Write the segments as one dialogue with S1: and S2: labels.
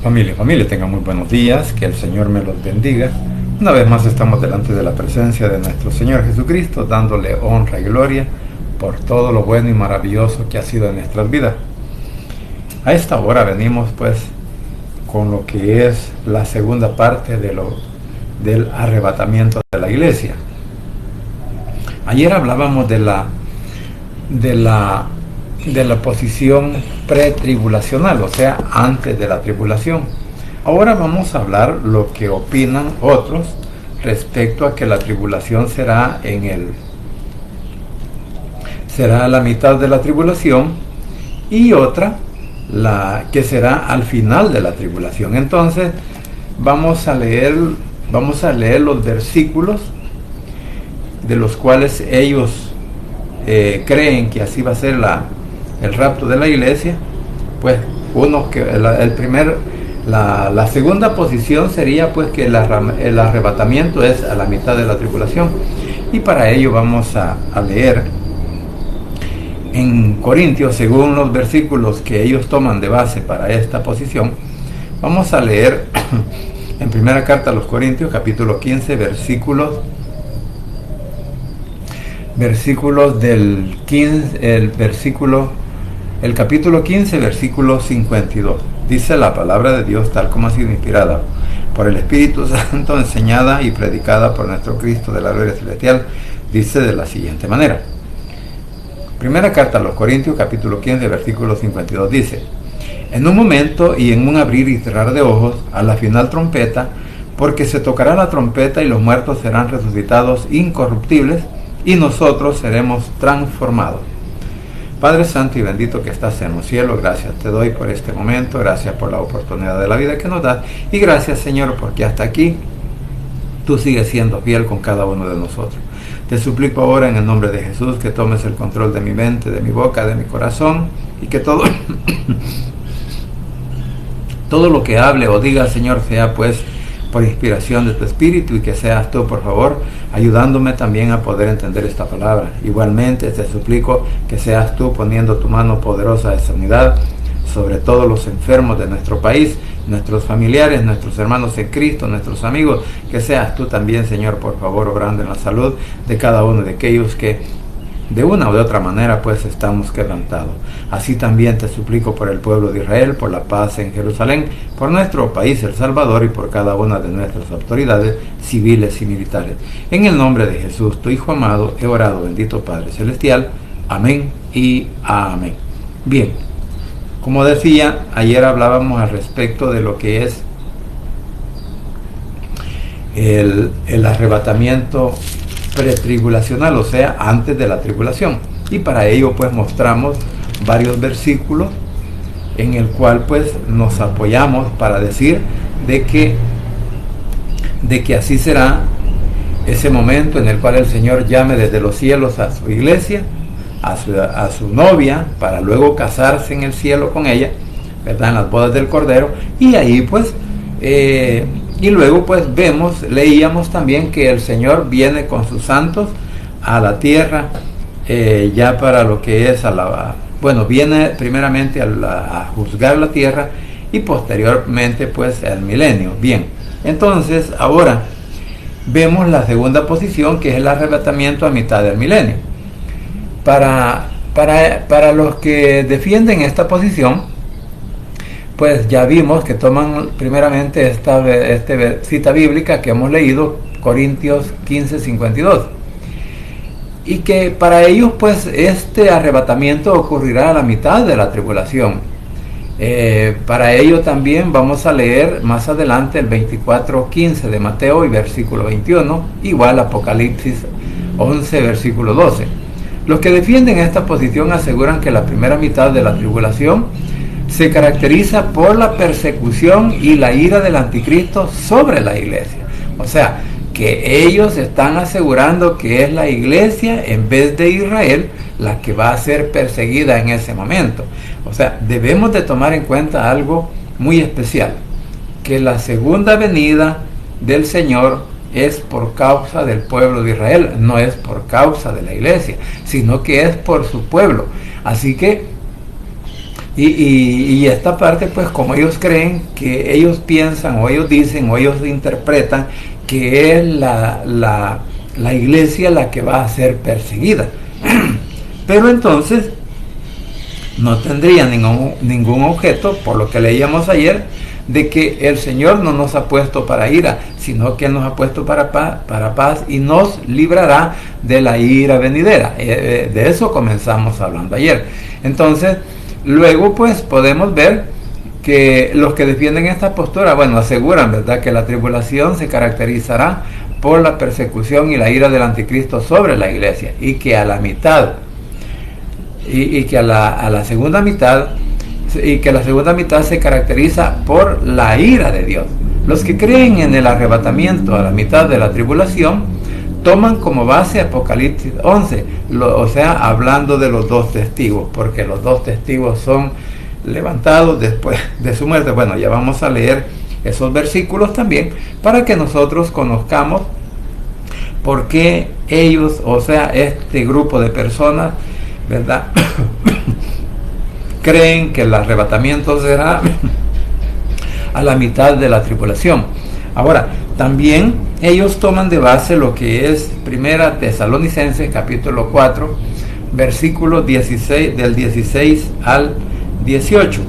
S1: Familia, tengan muy buenos días, que el Señor me los bendiga. Una vez más estamos delante de la presencia de nuestro Señor Jesucristo, dándole honra y gloria por todo lo bueno y maravilloso que ha sido en nuestras vidas. A esta hora venimos pues con lo que es la segunda parte del arrebatamiento de la iglesia. Ayer hablábamos de la posición pretribulacional, o sea, antes de la tribulación. Ahora vamos a hablar lo que opinan otros respecto a que la tribulación será a la mitad de la tribulación, y otra que será al final de la tribulación. Entonces vamos a leer los versículos de los cuales ellos creen que así va a ser el rapto de la iglesia. Pues la segunda posición sería pues que el arrebatamiento es a la mitad de la tribulación, y para ello vamos a leer en Corintios, según los versículos que ellos toman de base para esta posición. Vamos a leer en primera carta a los Corintios, capítulo 15, el capítulo 15, versículo 52. Dice la palabra de Dios tal como ha sido inspirada por el Espíritu Santo, enseñada y predicada por nuestro Cristo de la gloria celestial. Dice de la siguiente manera. Primera carta a los Corintios, capítulo 15, versículo 52, dice: en un momento y en un abrir y cerrar de ojos, a la final trompeta, porque se tocará la trompeta y los muertos serán resucitados incorruptibles, y nosotros seremos transformados. Padre santo y bendito que estás en los cielos, gracias te doy por este momento, gracias por la oportunidad de la vida que nos das, y gracias, Señor, porque hasta aquí tú sigues siendo fiel con cada uno de nosotros. Te suplico ahora en el nombre de Jesús que tomes el control de mi mente, de mi boca, de mi corazón, y que todo lo que hable o diga, Señor, sea pues por inspiración de tu Espíritu, y que seas tú, por favor, ayudándome también a poder entender esta palabra. Igualmente te suplico que seas tú poniendo tu mano poderosa de sanidad sobre todos los enfermos de nuestro país, nuestros familiares, nuestros hermanos en Cristo, nuestros amigos. Que seas tú también, Señor, por favor, obrando en la salud de cada uno de aquellos que de una o de otra manera pues estamos quebrantados. Así también te suplico por el pueblo de Israel, por la paz en Jerusalén, por nuestro país El Salvador, y por cada una de nuestras autoridades civiles y militares. En el nombre de Jesús, tu Hijo amado, he orado, bendito Padre Celestial. Amén y amén. Bien, como decía, ayer hablábamos al respecto de lo que es el arrebatamiento pretribulacional, o sea, antes de la tribulación, y para ello pues mostramos varios versículos en el cual pues nos apoyamos para decir de que así será ese momento en el cual el Señor llame desde los cielos a su iglesia, a su novia, para luego casarse en el cielo con ella, ¿verdad?, en las bodas del Cordero. Y ahí pues y luego pues leíamos también que el Señor viene con sus santos a la tierra, ya para lo que es viene primeramente a juzgar la tierra, y posteriormente pues el milenio. Bien, entonces ahora vemos la segunda posición, que es el arrebatamiento a mitad del milenio. Para los que defienden esta posición, pues ya vimos que toman primeramente esta cita bíblica que hemos leído, Corintios 15, 52, y que para ellos pues este arrebatamiento ocurrirá a la mitad de la tribulación. Para ello también vamos a leer más adelante el 24:15 de Mateo y versículo 21, igual Apocalipsis 11, versículo 12. Los que defienden esta posición aseguran que la primera mitad de la tribulación se caracteriza por la persecución y la ira del anticristo sobre la iglesia. O sea, que ellos están asegurando que es la iglesia en vez de Israel la que va a ser perseguida en ese momento. O sea, debemos de tomar en cuenta algo muy especial, que la segunda venida del Señor es por causa del pueblo de Israel, no es por causa de la iglesia, sino que es por su pueblo. Así que Y esta parte, pues como ellos creen, que ellos piensan o ellos dicen o ellos interpretan que es la iglesia la que va a ser perseguida. Pero entonces no tendría ningún objeto, por lo que leíamos ayer, de que el Señor no nos ha puesto para ira, sino que Él nos ha puesto para paz y nos librará de la ira venidera. De eso comenzamos hablando ayer. Entonces, luego pues podemos ver que los que defienden esta postura, bueno, aseguran, ¿verdad?, que la tribulación se caracterizará por la persecución y la ira del anticristo sobre la iglesia, y que a la mitad, y que a la segunda mitad, y que la segunda mitad se caracteriza por la ira de Dios. Los que creen en el arrebatamiento a la mitad de la tribulación toman como base Apocalipsis 11, o sea, hablando de los dos testigos, porque los dos testigos son levantados después de su muerte. Bueno, ya vamos a leer esos versículos también para que nosotros conozcamos por qué ellos, o sea, este grupo de personas, ¿verdad?, creen que el arrebatamiento será a la mitad de la tribulación. Ahora, también ellos toman de base lo que es Primera Tesalonicenses capítulo 4, versículos 16, del 16 al 18.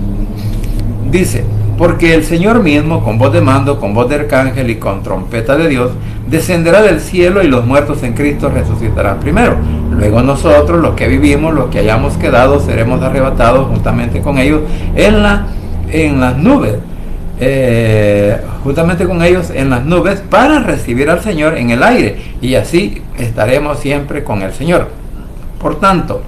S1: Dice: porque el Señor mismo, con voz de mando, con voz de arcángel y con trompeta de Dios, descenderá del cielo, y los muertos en Cristo resucitarán primero. Luego nosotros, los que vivimos, los que hayamos quedado, seremos arrebatados juntamente con ellos en las nubes, juntamente con ellos en las nubes, para recibir al Señor en el aire, y así estaremos siempre con el Señor. Por tanto,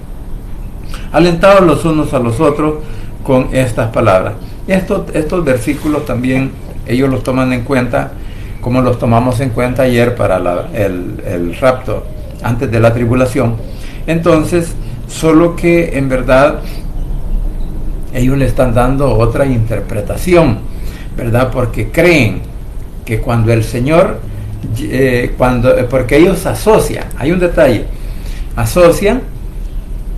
S1: alentados los unos a los otros con estas palabras. Estos versículos también ellos los toman en cuenta, como los tomamos en cuenta ayer para el rapto antes de la tribulación. Entonces, solo que en verdad ellos le están dando otra interpretación, ¿verdad? Porque creen que cuando el Señor, porque ellos asocian, hay un detalle, asocian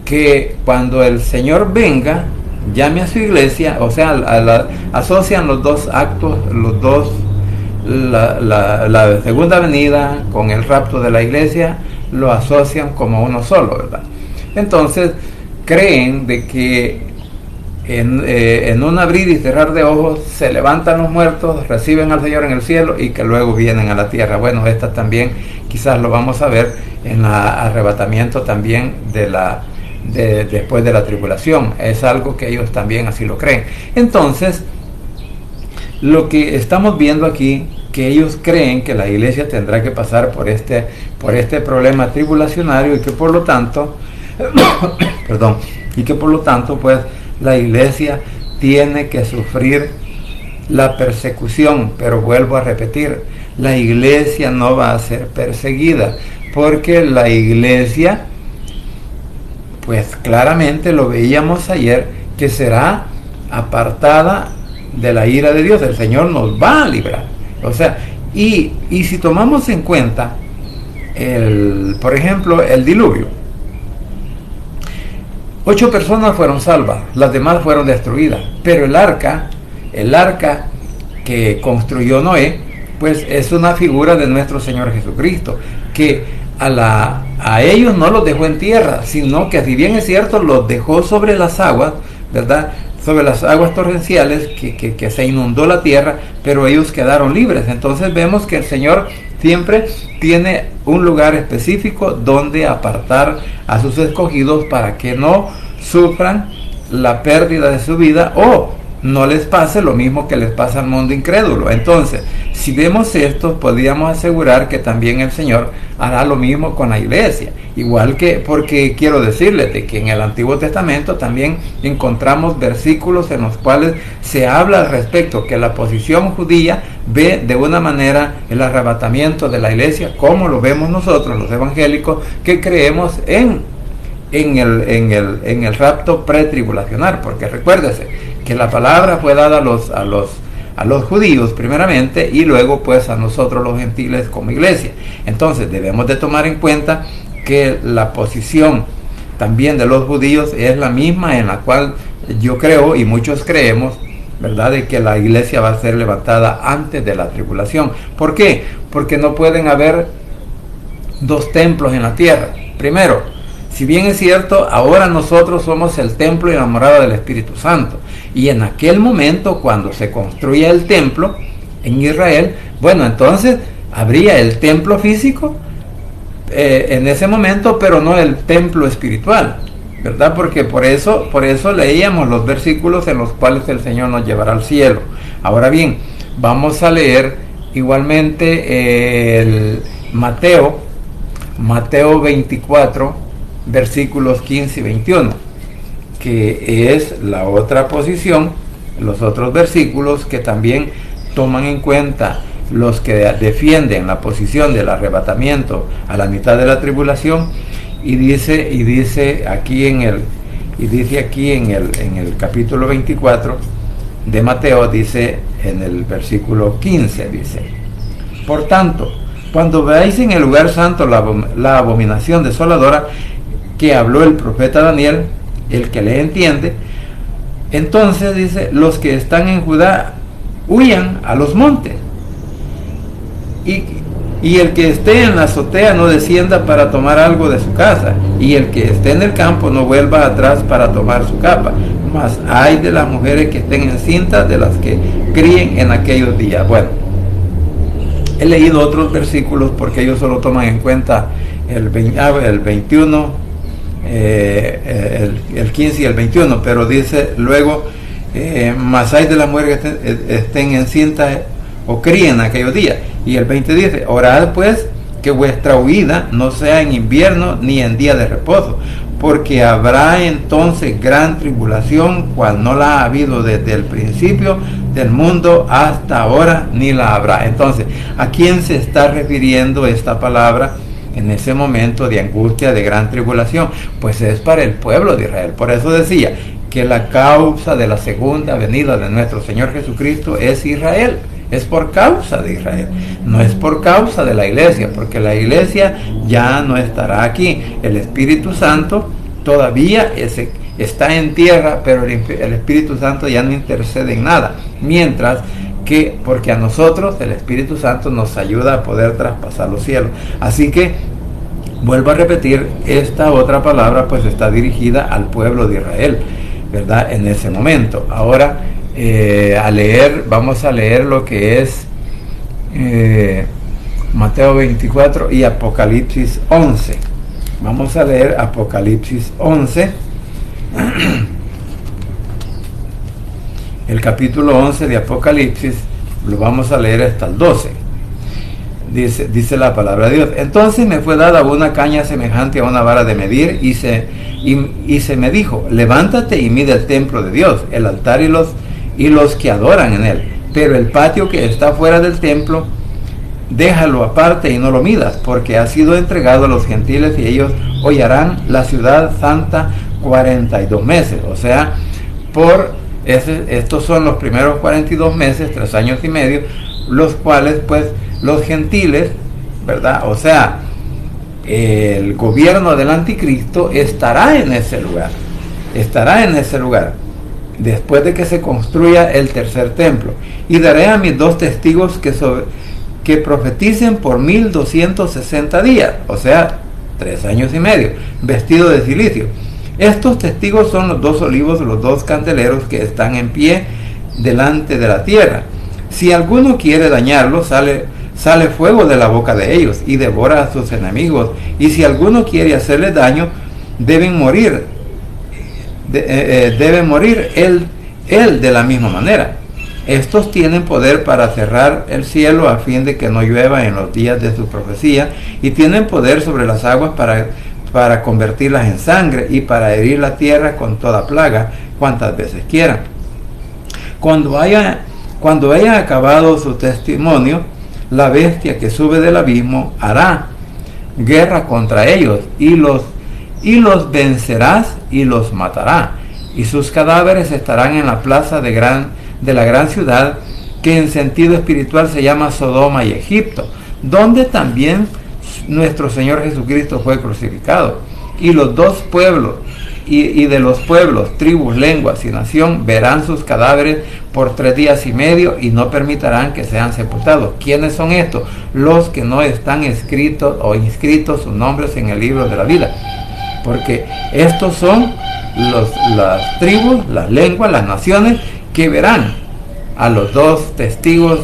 S1: que cuando el Señor venga, llame a su iglesia, o sea, asocian los dos actos, la segunda venida con el rapto de la iglesia, lo asocian como uno solo, ¿verdad? Entonces, creen de que en un abrir y cerrar de ojos se levantan los muertos, reciben al Señor en el cielo y que luego vienen a la tierra. Bueno, esta también quizás lo vamos a ver en el arrebatamiento también después de la tribulación. Es algo que ellos también así lo creen. Entonces, lo que estamos viendo aquí, que ellos creen que la iglesia tendrá que pasar por este problema tribulacionario, y que por lo tanto pues la iglesia tiene que sufrir la persecución. Pero vuelvo a repetir, la iglesia no va a ser perseguida, porque la iglesia, pues claramente lo veíamos ayer, que será apartada de la ira de Dios. El Señor nos va a librar. O sea, y si tomamos en cuenta por ejemplo, el diluvio, 8 personas fueron salvas, las demás fueron destruidas, pero el arca que construyó Noé, pues es una figura de nuestro Señor Jesucristo, que a ellos no los dejó en tierra, sino que, si bien es cierto, los dejó sobre las aguas, ¿verdad?, sobre las aguas torrenciales, que se inundó la tierra, pero ellos quedaron libres. Entonces vemos que el Señor siempre tiene un lugar específico donde apartar a sus escogidos para que no sufran la pérdida de su vida, o no les pase lo mismo que les pasa al mundo incrédulo. Entonces, si vemos esto, podríamos asegurar que también el Señor hará lo mismo con la iglesia. Igual que, porque quiero decirles de que en el Antiguo Testamento también encontramos versículos en los cuales se habla al respecto, que la posición judía ve de una manera el arrebatamiento de la iglesia, como lo vemos nosotros, los evangélicos, que creemos en el rapto pretribulacional. Porque recuérdese que la palabra fue dada a los judíos primeramente, y luego pues a nosotros los gentiles como iglesia. Entonces debemos de tomar en cuenta que la posición también de los judíos es la misma en la cual yo creo y muchos creemos, ¿verdad?, de que la iglesia va a ser levantada antes de la tribulación. ¿Por qué? Porque no pueden haber dos templos en la tierra. Primero, si bien es cierto, ahora nosotros somos el templo y la morada del Espíritu Santo, y en aquel momento, cuando se construya el templo en Israel, bueno, entonces habría el templo físico en ese momento, pero no el templo espiritual, ¿verdad? Porque por eso leíamos los versículos en los cuales el Señor nos llevará al cielo. Ahora bien, vamos a leer igualmente el Mateo 24, versículos 15 y 21, que es la otra posición, los otros versículos que también toman en cuenta los que defienden la posición del arrebatamiento a la mitad de la tribulación, y dice aquí en el capítulo 24 de Mateo, dice en el versículo 15, dice: por tanto, cuando veáis en el lugar santo la abominación desoladora que habló el profeta Daniel, el que le entiende, entonces dice, los que están en Judá huyan a los montes, y el que esté en la azotea no descienda para tomar algo de su casa, y el que esté en el campo no vuelva atrás para tomar su capa. Mas hay de las mujeres que estén encintas, de las que críen en aquellos días. Bueno, he leído otros versículos porque ellos solo toman en cuenta el 21, el 15 y el 21, pero dice luego, mas hay de las mujeres que estén encintas o críen aquellos días. Y el 20 dice: orad pues que vuestra huida no sea en invierno ni en día de reposo, porque habrá entonces gran tribulación, cual no la ha habido desde el principio del mundo hasta ahora, ni la habrá. Entonces, ¿a quién se está refiriendo esta palabra en ese momento de angustia, de gran tribulación? Pues es para el pueblo de Israel. Por eso decía que la causa de la segunda venida de nuestro Señor Jesucristo es Israel. Es por causa de Israel, no es por causa de la iglesia, porque la iglesia ya no estará aquí. El Espíritu Santo todavía está en tierra, pero el Espíritu Santo ya no intercede en nada, mientras que, porque a nosotros el Espíritu Santo nos ayuda a poder traspasar los cielos. Así que vuelvo a repetir, esta otra palabra pues está dirigida al pueblo de Israel, ¿verdad?, en ese momento. Ahora vamos a leer lo que es Mateo 24 y Apocalipsis 11. Vamos a leer Apocalipsis 11, el capítulo 11 de Apocalipsis, lo vamos a leer hasta el 12. Dice la palabra de Dios: entonces me fue dada una caña semejante a una vara de medir, y se me dijo: levántate y mide el templo de Dios, el altar y los que adoran en él, pero el patio que está fuera del templo déjalo aparte y no lo midas, porque ha sido entregado a los gentiles, y ellos hollarán la ciudad santa 42 meses. O sea, estos son los primeros 42 meses, 3 años y medio, los cuales pues los gentiles, ¿verdad? O sea, el gobierno del anticristo estará en ese lugar, después de que se construya el tercer templo. Y daré a mis 2 testigos que profeticen por 1260 días, o sea, 3 años y medio, vestidos de silicio. Estos testigos son los 2 olivos, los 2 candeleros que están en pie delante de la tierra. Si alguno quiere dañarlos, sale fuego de la boca de ellos y devora a sus enemigos. Y si alguno quiere hacerles daño, deben morir él de la misma manera. Estos tienen poder para cerrar el cielo a fin de que no llueva en los días de su profecía, y tienen poder sobre las aguas para convertirlas en sangre, y para herir la tierra con toda plaga cuantas veces quieran. Cuando hayan acabado su testimonio, la bestia que sube del abismo hará guerra contra ellos, y los vencerás y los matará, y sus cadáveres estarán en la plaza de la gran ciudad, que en sentido espiritual se llama Sodoma y Egipto, donde también nuestro Señor Jesucristo fue crucificado. Y los 2 pueblos y de los pueblos, tribus, lenguas y nación verán sus cadáveres por 3 días y medio y no permitirán que sean sepultados. ¿Quiénes son estos? Los que no están escritos o inscritos sus nombres en el libro de la vida. Porque estos son las tribus, las lenguas, las naciones que verán a los 2 testigos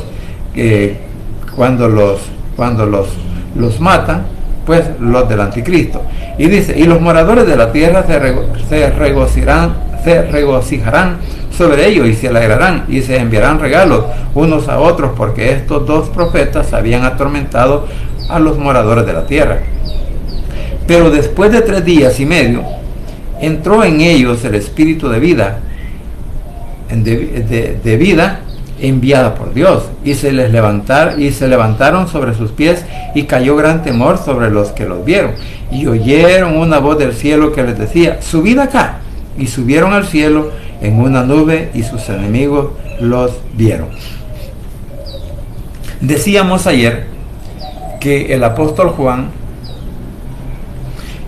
S1: cuando los matan, pues los del anticristo. Y dice, y los moradores de la tierra se regocijarán sobre ellos y se alegrarán y se enviarán regalos unos a otros, porque estos 2 profetas habían atormentado a los moradores de la tierra. Pero después de 3 días y medio entró en ellos el espíritu de vida, de vida enviada por Dios, y se levantaron sobre sus pies, y cayó gran temor sobre los que los vieron, y oyeron una voz del cielo que les decía, subid acá, y subieron al cielo en una nube, y sus enemigos los vieron. Decíamos ayer que el apóstol Juan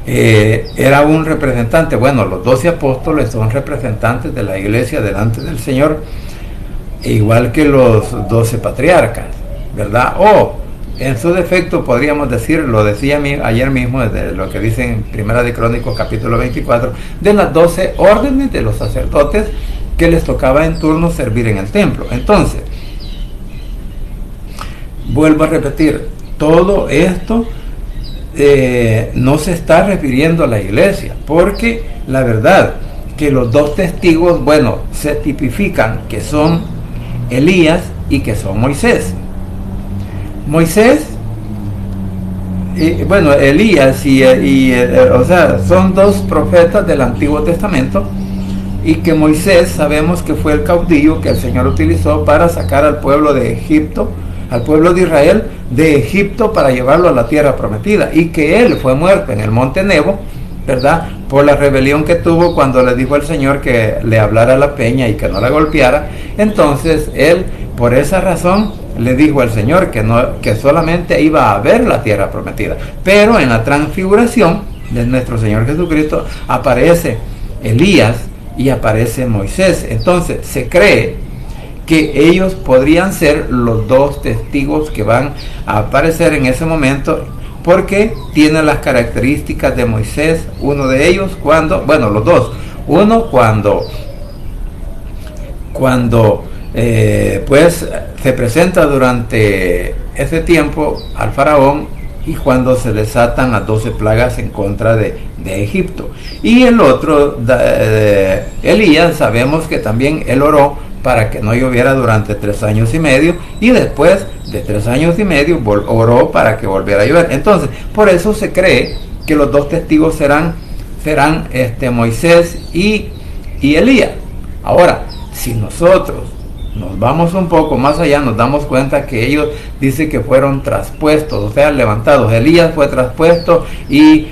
S1: era un representante, bueno, los 12 apóstoles son representantes de la iglesia delante del Señor, igual que los 12 patriarcas, ¿verdad? O en su defecto podríamos decir, lo decía ayer mismo, desde lo que dice en Primera de Crónicos capítulo 24, de las 12 órdenes de los sacerdotes que les tocaba en turno servir en el templo. Entonces, vuelvo a repetir, todo esto no se está refiriendo a la iglesia, porque la verdad que los 2 testigos, bueno, se tipifican que son Elías y que son Moisés. Elías o sea, son 2 profetas del Antiguo Testamento, y que Moisés sabemos que fue el caudillo que el Señor utilizó para sacar al pueblo de Egipto, al pueblo de Israel de Egipto, para llevarlo a la tierra prometida, y que él fue muerto en el monte Nebo, ¿verdad? Por la rebelión que tuvo cuando le dijo al Señor que le hablara a la peña y que no la golpeara. Entonces él, por esa razón, le dijo al Señor que solamente iba a ver la tierra prometida. Pero en la transfiguración de nuestro Señor Jesucristo aparece Elías y aparece Moisés. Entonces se cree que ellos podrían ser los 2 testigos que van a aparecer en ese momento, porque tiene las características de Moisés. Uno de ellos los 2, uno cuando pues se presenta durante ese tiempo al faraón, y cuando se desatan las 12 plagas en contra de Egipto. Y el otro, Elías, sabemos que también él oró para que no lloviera durante 3 años y medio, y después de 3 años y medio oró para que volviera a llover. Entonces, por eso se cree que los 2 testigos serán Moisés y Elías. Ahora, si nosotros nos vamos un poco más allá, nos damos cuenta que ellos dicen que fueron traspuestos, o sea, levantados. Elías fue traspuesto, y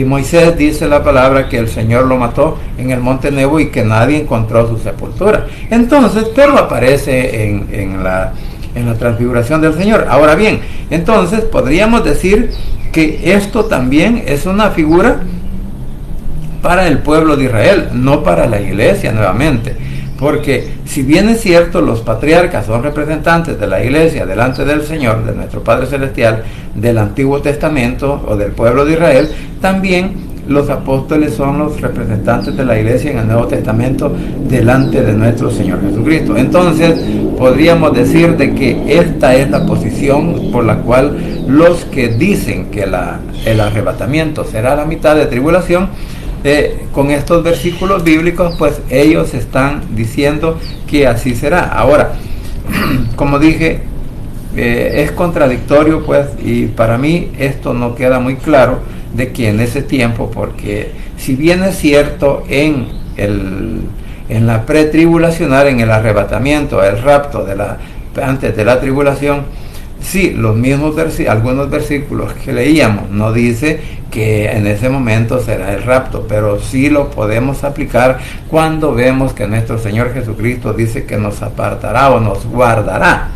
S1: Moisés, dice la palabra, que el Señor lo mató en el monte Nebo y que nadie encontró su sepultura. Entonces, pero aparece en la transfiguración del Señor. Ahora bien, entonces podríamos decir que esto también es una figura para el pueblo de Israel, no para la iglesia nuevamente. Porque si bien es cierto, los patriarcas son representantes de la iglesia delante del Señor, de nuestro Padre Celestial, del Antiguo Testamento o del pueblo de Israel, también los apóstoles son los representantes de la iglesia en el Nuevo Testamento delante de nuestro Señor Jesucristo. Entonces podríamos decir de que esta es la posición por la cual los que dicen que el arrebatamiento será la mitad de tribulación, con estos versículos bíblicos, pues ellos están diciendo que así será. Ahora, como dije, es contradictorio, pues, y para mí esto no queda muy claro de que en ese tiempo, porque si bien es cierto en la pretribulacional, en el arrebatamiento, el rapto antes de la tribulación, sí, los mismos algunos versículos que leíamos no dice que en ese momento será el rapto, pero sí lo podemos aplicar cuando vemos que nuestro Señor Jesucristo dice que nos apartará o nos guardará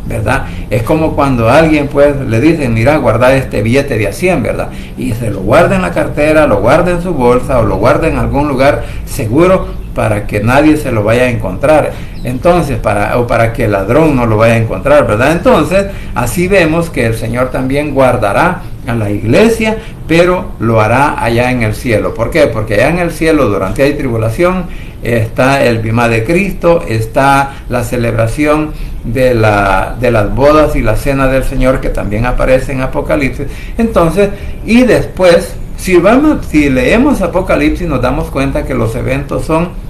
S1: ¿verdad? Es como cuando a alguien pues le dicen, mira, guarda este billete de a 100, ¿verdad? Y se lo guarda en la cartera, lo guarda en su bolsa o lo guarda en algún lugar seguro para que nadie se lo vaya a encontrar. Entonces, para que el ladrón no lo vaya a encontrar, ¿verdad? Entonces, así vemos que el Señor también guardará a la iglesia, pero lo hará allá en el cielo. ¿Por qué? Porque allá en el cielo, durante la tribulación, está el bimá de Cristo, está la celebración de las bodas y la cena del Señor, que también aparece en Apocalipsis. Entonces, y después, si leemos Apocalipsis, nos damos cuenta que los eventos son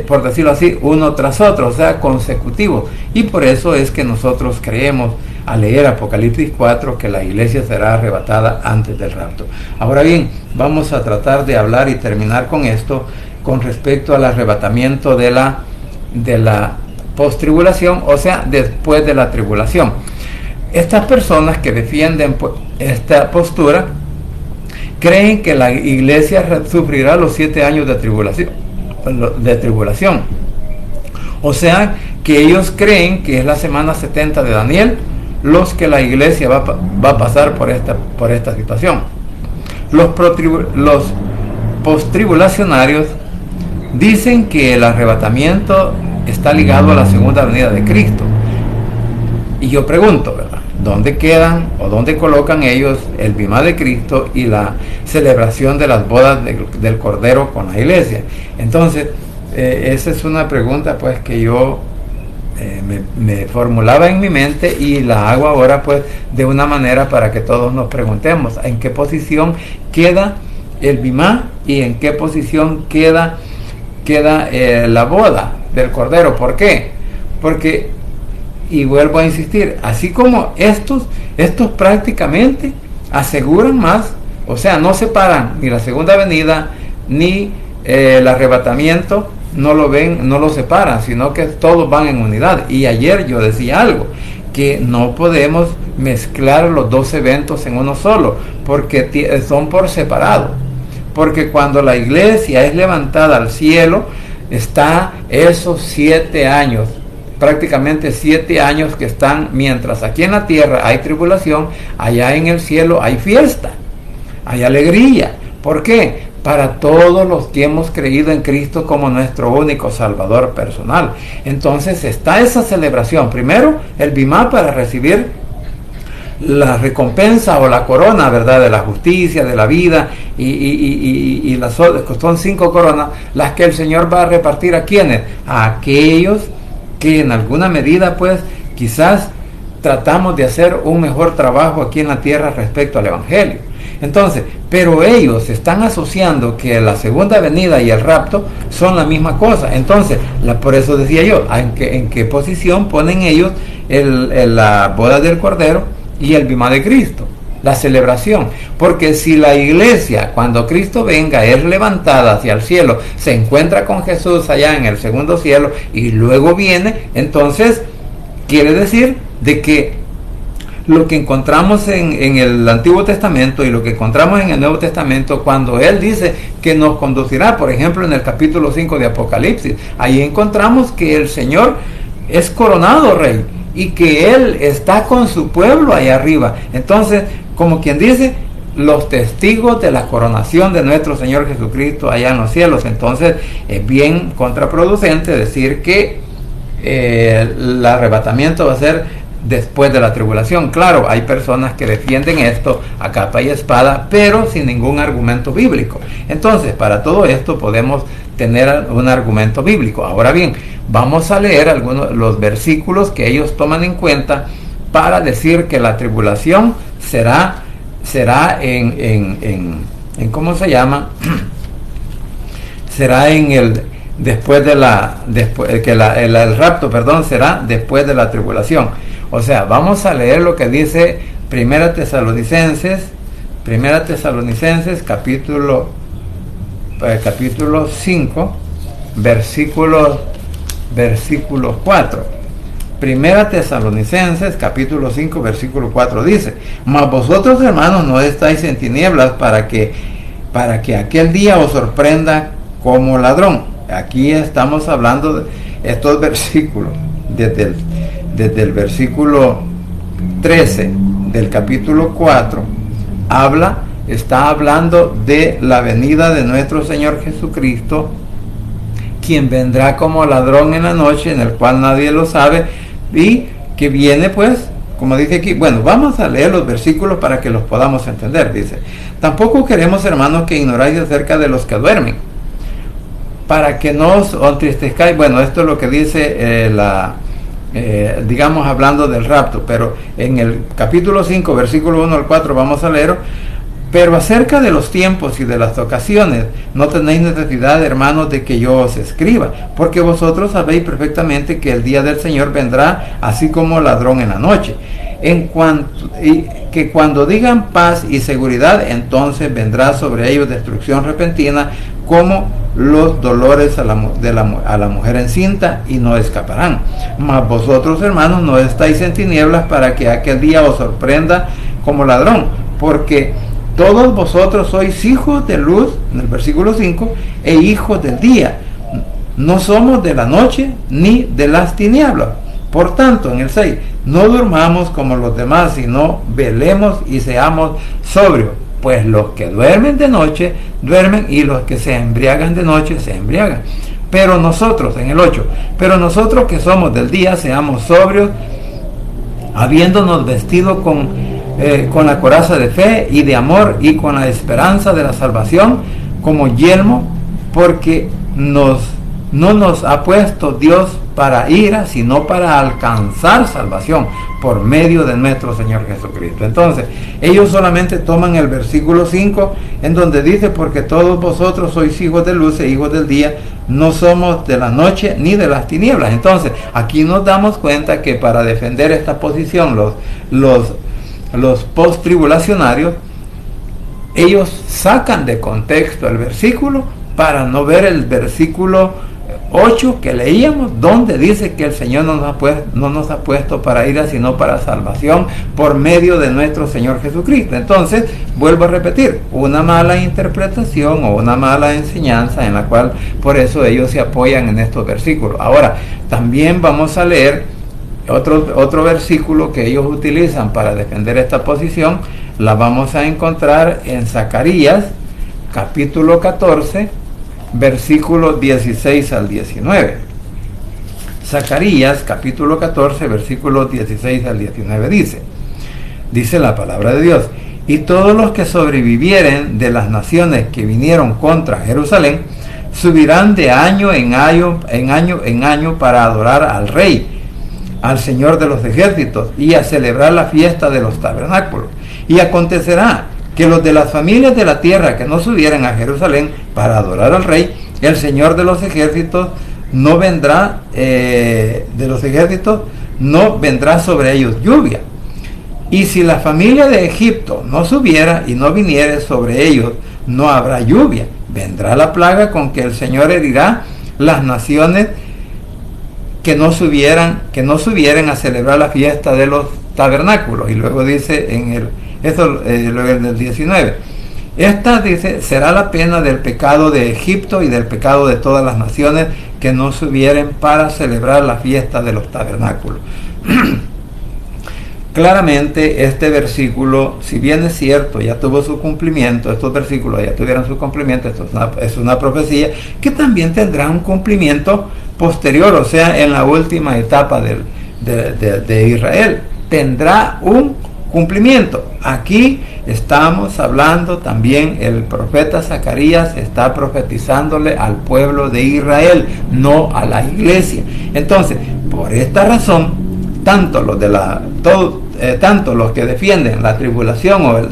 S1: por decirlo así, uno tras otro, o sea, consecutivos. Y por eso es que nosotros creemos, al leer Apocalipsis 4, que la iglesia será arrebatada antes del rapto. Ahora bien, vamos a tratar de hablar y terminar con esto con respecto al arrebatamiento de la post-tribulación, o sea, después de la tribulación. Estas personas que defienden esta postura creen que la iglesia sufrirá los 7 años de tribulación. O sea, que ellos creen que es la semana 70 de Daniel los que la iglesia va a pasar por esta situación. Los postribulacionarios dicen que el arrebatamiento está ligado a la segunda venida de Cristo. Y yo pregunto, ¿verdad? ¿Dónde quedan o dónde colocan ellos el bimá de Cristo y la celebración de las bodas del Cordero con la iglesia? Entonces, esa es una pregunta pues que yo me formulaba en mi mente y la hago ahora pues de una manera para que todos nos preguntemos en qué posición queda el bimá y en qué posición queda la boda del Cordero. ¿Por qué? Porque, y vuelvo a insistir, así como estos prácticamente aseguran más, o sea, no separan ni la segunda venida ni el arrebatamiento, no lo separan, sino que todos van en unidad. Y ayer yo decía algo, que no podemos mezclar los dos eventos en uno solo, porque son por separado. Porque cuando la iglesia es levantada al cielo, está esos 7 años, prácticamente 7 años que están, mientras aquí en la tierra hay tribulación, allá en el cielo hay fiesta, hay alegría. ¿Por qué? Para todos los que hemos creído en Cristo como nuestro único Salvador personal. Entonces está esa celebración. Primero, el bimá para recibir la recompensa o la corona, ¿verdad?, de la justicia, de la vida, y son 5 coronas las que el Señor va a repartir. ¿A quiénes? A aquellos que en alguna medida pues quizás tratamos de hacer un mejor trabajo aquí en la tierra respecto al Evangelio. Entonces, pero ellos están asociando que la segunda venida y el rapto son la misma cosa. Entonces, por eso decía yo, ¿en qué posición ponen ellos la boda del Cordero y el bimá de Cristo? La celebración. Porque si la iglesia, cuando Cristo venga, es levantada hacia el cielo, se encuentra con Jesús allá en el segundo cielo y luego viene, entonces quiere decir de que lo que encontramos en el Antiguo Testamento y lo que encontramos en el Nuevo Testamento, cuando Él dice que nos conducirá, por ejemplo en el capítulo 5 de Apocalipsis, ahí encontramos que el Señor es coronado rey y que Él está con su pueblo allá arriba. Entonces, como quien dice, los testigos de la coronación de nuestro Señor Jesucristo allá en los cielos. Entonces es bien contraproducente decir que el arrebatamiento va a ser después de la tribulación. Claro, hay personas que defienden esto a capa y espada, pero sin ningún argumento bíblico. Entonces, para todo esto podemos tener un argumento bíblico. Ahora bien, vamos a leer los versículos que ellos toman en cuenta para decir que la tribulación será en ¿cómo se llama? Será en el el rapto, será después de la tribulación. O sea, vamos a leer lo que dice Primera Tesalonicenses capítulo 5, versículo 4. Primera Tesalonicenses capítulo 5, versículo 4 dice: mas vosotros, hermanos, no estáis en tinieblas para que aquel día os sorprenda como desde desde el versículo 13 del capítulo 4, está hablando de la venida de nuestro Señor Jesucristo, quien vendrá como ladrón en la noche, en el cual nadie lo sabe, y que viene, pues, como dice aquí. Bueno, vamos a leer los versículos para que los podamos entender. Dice: tampoco queremos, hermanos, que ignoráis acerca de los que duermen, para que no os entristezcáis. Bueno, esto es lo que dice digamos, hablando del rapto, pero en el capítulo 5, versículo 1 al 4 vamos a leer: pero acerca de los tiempos y de las ocasiones, no tenéis necesidad, hermanos, de que yo os escriba, porque vosotros sabéis perfectamente que el día del Señor vendrá así como ladrón en la noche. Que cuando digan paz y seguridad, entonces vendrá sobre ellos destrucción repentina, como los dolores a la mujer encinta, y no escaparán. Mas vosotros, hermanos, no estáis en tinieblas, para que aquel día os sorprenda como ladrón, porque todos vosotros sois hijos de luz, en el versículo 5, e hijos del día. No somos de la noche ni de las tinieblas. Por tanto, en el 6, no durmamos como los demás, sino velemos y seamos sobrios. Pues los que duermen de noche, duermen, y los que se embriagan de noche, se embriagan. Pero nosotros, en el 8, pero nosotros que somos del día, seamos sobrios, habiéndonos vestido con la coraza de fe y de amor, y con la esperanza de la salvación como yelmo, porque no nos ha puesto Dios para ira, sino para alcanzar salvación por medio de nuestro Señor Jesucristo. Entonces, ellos solamente toman el versículo 5, en donde dice: porque todos vosotros sois hijos de luz e hijos del día, no somos de la noche ni de las tinieblas. Entonces, aquí nos damos cuenta que para defender esta posición, los post-tribulacionarios, ellos sacan de contexto el versículo para no ver el versículo 8 que leíamos, donde dice que el Señor no nos ha puesto para ira, sino para salvación por medio de nuestro Señor Jesucristo. Entonces, vuelvo a repetir, una mala interpretación o una mala enseñanza, en la cual por eso ellos se apoyan en estos versículos. Ahora, también vamos a leer otro versículo que ellos utilizan para defender esta posición. La vamos a encontrar en Zacarías, capítulo 14, versículos 16 al 19. Zacarías, capítulo 14, versículos 16 al 19 dice la palabra de Dios: y todos los que sobrevivieren de las naciones que vinieron contra Jerusalén, subirán de año en año para adorar al Rey, al Señor de los ejércitos, y a celebrar la fiesta de los tabernáculos. Y acontecerá que los de las familias de la tierra que no subieran a Jerusalén para adorar al Rey, el Señor de los ejércitos no vendrá sobre ellos lluvia. Y si la familia de Egipto no subiera y no viniere sobre ellos, no habrá lluvia. Vendrá la plaga con que el Señor herirá las naciones que no subieran a celebrar la fiesta de los tabernáculos. Y luego dice luego en el 19: esta, dice, será la pena del pecado de Egipto y del pecado de todas las naciones que no subieren para celebrar la fiesta de los tabernáculos. Claramente este versículo, si bien es cierto, ya tuvo su cumplimiento, estos versículos ya tuvieron su cumplimiento, esto es una profecía que también tendrá un cumplimiento posterior, o sea, en la última etapa de Israel, tendrá un cumplimiento. Aquí estamos hablando también, el profeta Zacarías está profetizándole al pueblo de Israel, no a la iglesia. Entonces, por esta razón, tanto los que defienden la tribulación,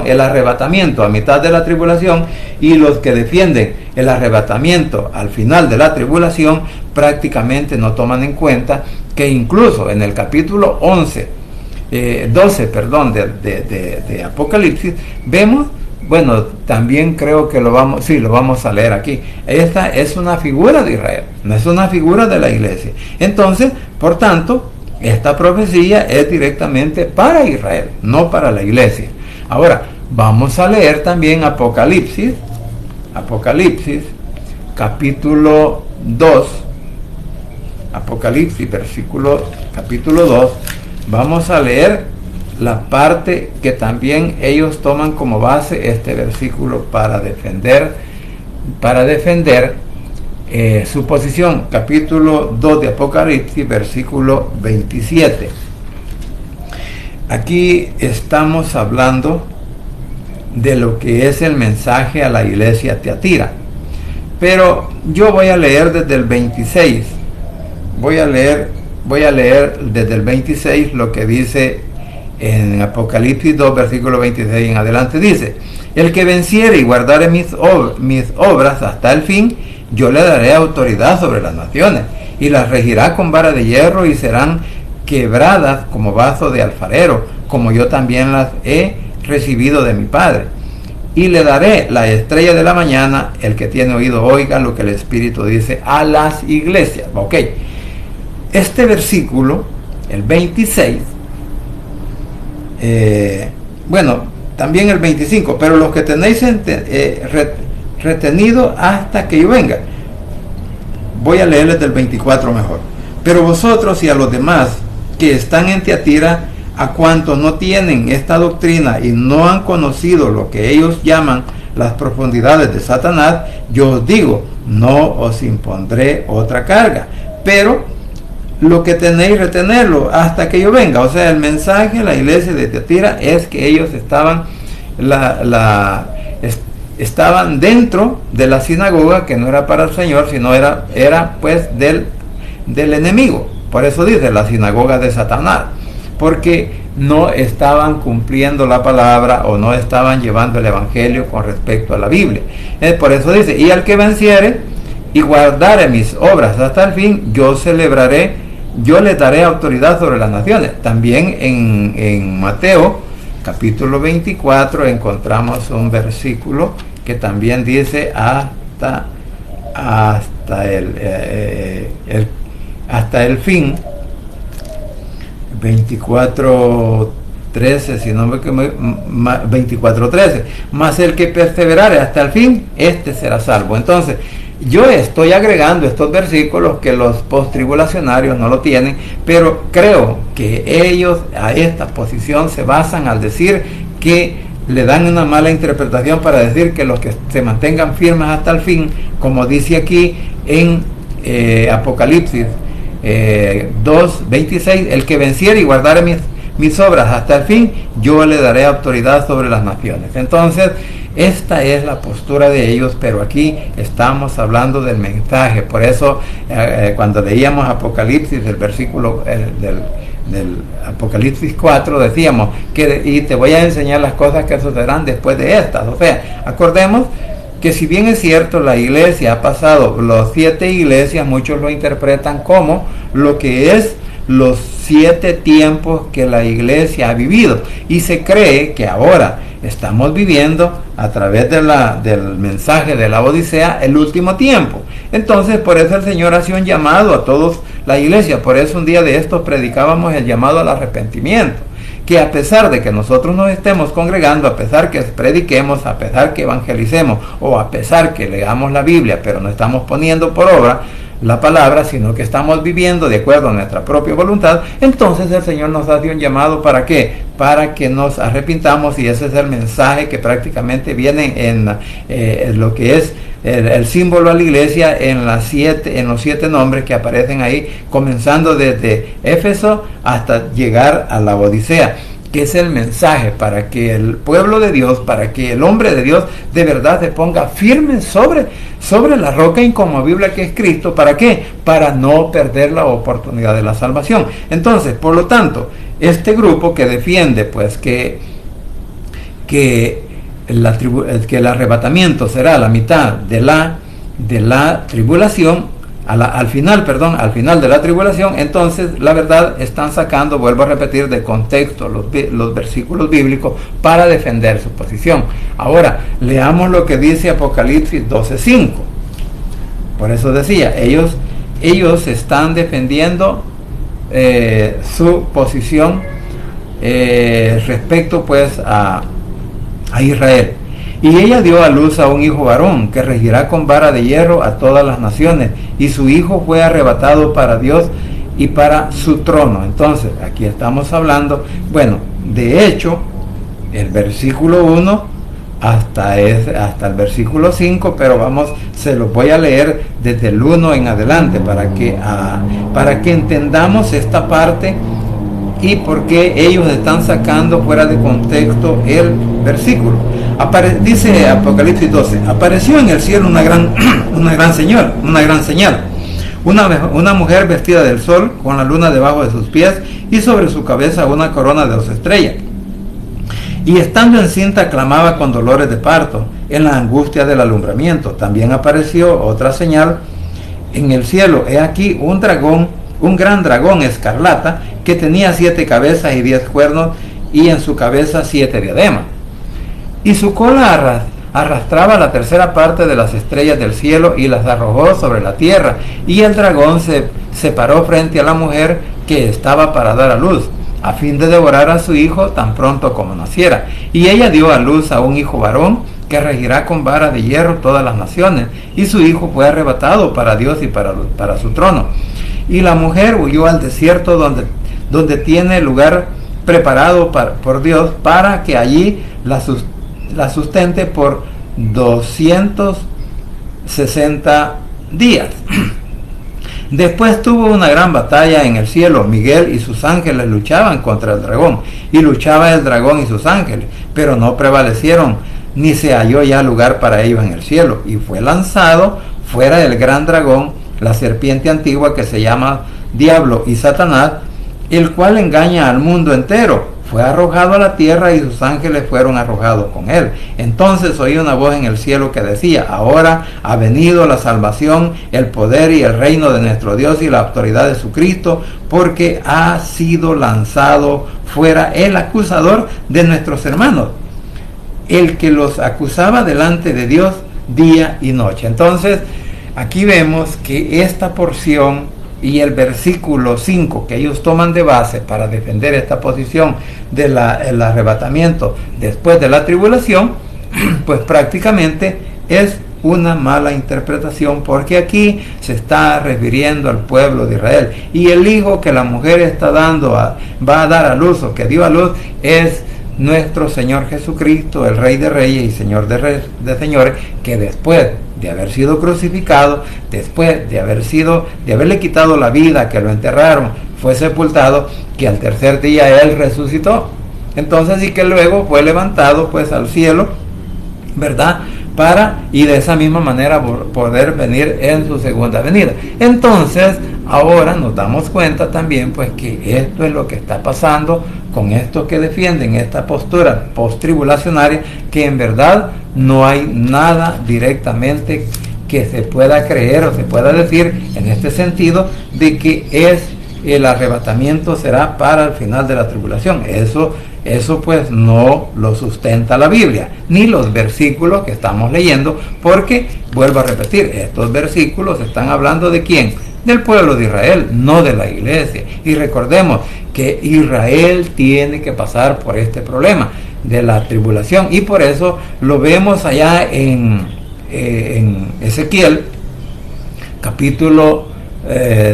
S1: el arrebatamiento a mitad de la tribulación, y los que defienden el arrebatamiento al final de la tribulación, prácticamente no toman en cuenta que incluso en el capítulo 12 de Apocalipsis, vemos, bueno, también creo que lo vamos a leer aquí. Esta es una figura de Israel, no es una figura de la iglesia. Entonces, por tanto, esta profecía es directamente para Israel, no para la iglesia. Ahora, vamos a leer también Apocalipsis, capítulo 2, Apocalipsis, capítulo 2, vamos a leer la parte que también ellos toman como base este versículo para defender su posición. Capítulo 2 de Apocalipsis, versículo 27. Aquí estamos hablando de lo que es el mensaje a la iglesia de Tiatira, pero yo voy a leer desde el 26. Voy a leer desde el 26 lo que dice en Apocalipsis 2, versículo 26 en adelante. Dice: el que venciere y guardare mis obras hasta el fin, yo le daré autoridad sobre las naciones, y las regirá con vara de hierro, y serán quebradas como vaso de alfarero, como yo también las he recibido de mi Padre. Y le daré la estrella de la mañana. El que tiene oído oiga lo que el Espíritu dice a las iglesias. Ok, este versículo, el 26, bueno, también el 25, pero los que tenéis retenido hasta que yo venga. Voy a leerles del 24 mejor. Pero vosotros y a los demás que están en Tiatira, a cuantos no tienen esta doctrina y no han conocido lo que ellos llaman las profundidades de Satanás, yo os digo, no os impondré otra carga, pero lo que tenéis retenerlo hasta que yo venga. O sea, el mensaje a la iglesia de Tiatira es que ellos estaban dentro de la sinagoga, que no era para el Señor, sino era pues del enemigo. Por eso dice la sinagoga de Satanás, porque no estaban cumpliendo la palabra o no estaban llevando el evangelio con respecto a la Biblia. Por eso dice: y al que venciere y guardare mis obras hasta el fin, yo le daré autoridad sobre las naciones. También en Mateo capítulo 24 encontramos un versículo que también dice hasta el fin. 24:13, si no me equivoco, 24:13, mas el que perseverare hasta el fin, este será salvo. Entonces, yo estoy agregando estos versículos que los postribulacionarios no lo tienen, pero creo que ellos a esta posición se basan al decir que le dan una mala interpretación para decir que los que se mantengan firmes hasta el fin, como dice aquí en Apocalipsis 2:26, el que venciere y guardare mis obras hasta el fin, yo le daré autoridad sobre las naciones. Entonces, esta es la postura de ellos, pero aquí estamos hablando del mensaje. Por eso cuando leíamos Apocalipsis, el versículo del Apocalipsis 4, decíamos que y te voy a enseñar las cosas que sucederán después de estas. O sea, acordemos que si bien es cierto, la iglesia ha pasado, los 7 iglesias, muchos lo interpretan como lo que es los 7 tiempos que la iglesia ha vivido, y se cree que ahora estamos viviendo a través del mensaje de la Odisea el último tiempo. Entonces, por eso el Señor hace un llamado a todos la iglesia. Por eso un día de estos predicábamos el llamado al arrepentimiento, que a pesar de que nosotros nos estemos congregando, a pesar que prediquemos, a pesar que evangelicemos, o a pesar que leamos la Biblia, pero no estamos poniendo por obra la palabra, sino que estamos viviendo de acuerdo a nuestra propia voluntad, entonces el Señor nos hace un llamado. ¿Para qué? Para que nos arrepintamos, y ese es el mensaje que prácticamente viene en lo que es el símbolo a la iglesia, en los 7 nombres que aparecen ahí, comenzando desde Éfeso hasta llegar a la Odisea, que es el mensaje para que el pueblo de Dios, para que el hombre de Dios de verdad se ponga firme sobre la roca inconmovible que es Cristo. ¿Para qué? Para no perder la oportunidad de la salvación. Entonces, por lo tanto, este grupo que defiende pues que el arrebatamiento será la mitad de la tribulación, al final de la tribulación, entonces la verdad están sacando, vuelvo a repetir, de contexto los versículos bíblicos para defender su posición. Ahora, leamos lo que dice Apocalipsis 12:5. Por eso decía, ellos están defendiendo su posición respecto pues a Israel. Y ella dio a luz a un hijo varón, que regirá con vara de hierro a todas las naciones, y su hijo fue arrebatado para Dios y para su trono. Entonces, aquí estamos hablando, bueno, de hecho, el versículo 1 hasta el versículo 5, pero se los voy a leer desde el 1 en adelante para que entendamos esta parte y por qué ellos están sacando fuera de contexto el versículo. Dice Apocalipsis 12, apareció en el cielo una gran señal, una mujer vestida del sol, con la luna debajo de sus pies, y sobre su cabeza una corona de 2 estrellas. Y estando encinta clamaba con dolores de parto, en la angustia del alumbramiento. También apareció otra señal en el cielo. He aquí un gran dragón escarlata, que tenía 7 cabezas y 10 cuernos, y en su cabeza 7 diademas. Y su cola arrastraba la tercera parte de las estrellas del cielo y las arrojó sobre la tierra. Y el dragón se paró frente a la mujer que estaba para dar a luz, a fin de devorar a su hijo tan pronto como naciera. Y ella dio a luz a un hijo varón, que regirá con vara de hierro todas las naciones, y su hijo fue arrebatado para Dios y para su trono. Y la mujer huyó al desierto, donde tiene lugar preparado por Dios, para que allí la sustente por 260 días. Después tuvo una gran batalla en el cielo. Miguel y sus ángeles luchaban contra el dragón, y luchaba el dragón y sus ángeles, pero no prevalecieron, ni se halló ya lugar para ellos en el cielo. Y fue lanzado fuera el gran dragón, la serpiente antigua, que se llama Diablo y Satanás, el cual engaña al mundo entero. Fue arrojado a la tierra, y sus ángeles fueron arrojados con él. Entonces oí una voz en el cielo que decía: ahora ha venido la salvación, el poder y el reino de nuestro Dios y la autoridad de su Cristo, porque ha sido lanzado fuera el acusador de nuestros hermanos, el que los acusaba delante de Dios día y noche. Entonces, aquí vemos que esta porción y el versículo 5 que ellos toman de base para defender esta posición del arrebatamiento después de la tribulación, pues prácticamente es una mala interpretación, porque aquí se está refiriendo al pueblo de Israel, y el hijo que la mujer va a dar a luz, o que dio a luz, es nuestro Señor Jesucristo, el Rey de Reyes y Señor de Señores, que después de haber sido crucificado, después de haberle quitado la vida, que lo enterraron, fue sepultado, que al tercer día él resucitó. Entonces, y que luego fue levantado pues al cielo, ¿verdad? Y de esa misma manera poder venir en su segunda venida. Entonces, ahora nos damos cuenta también pues que esto es lo que está pasando con estos que defienden esta postura post-tribulacionaria, que en verdad no hay nada directamente que se pueda creer o se pueda decir en este sentido de que el arrebatamiento será para el final de la tribulación. Eso pues no lo sustenta la Biblia, ni los versículos que estamos leyendo, porque, vuelvo a repetir, estos versículos están hablando ¿de quién? Del pueblo de Israel, no de la iglesia. Y recordemos que Israel tiene que pasar por este problema de la tribulación, y por eso lo vemos allá en Ezequiel, capítulo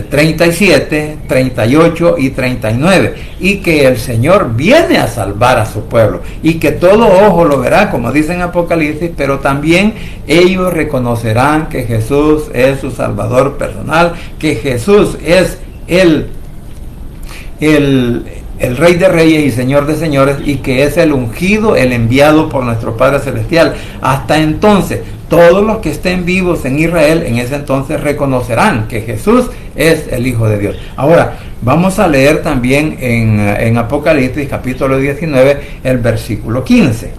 S1: 37, 38 y 39, y que el Señor viene a salvar a su pueblo, y que todo ojo lo verá, como dice en Apocalipsis, pero también ellos reconocerán que Jesús es su Salvador personal, que Jesús es el Rey de Reyes y Señor de Señores, y que es el ungido, el enviado por nuestro Padre Celestial. Hasta entonces, todos los que estén vivos en Israel en ese entonces reconocerán que Jesús es el Hijo de Dios. Ahora, vamos a leer también en Apocalipsis capítulo 19, el versículo 15.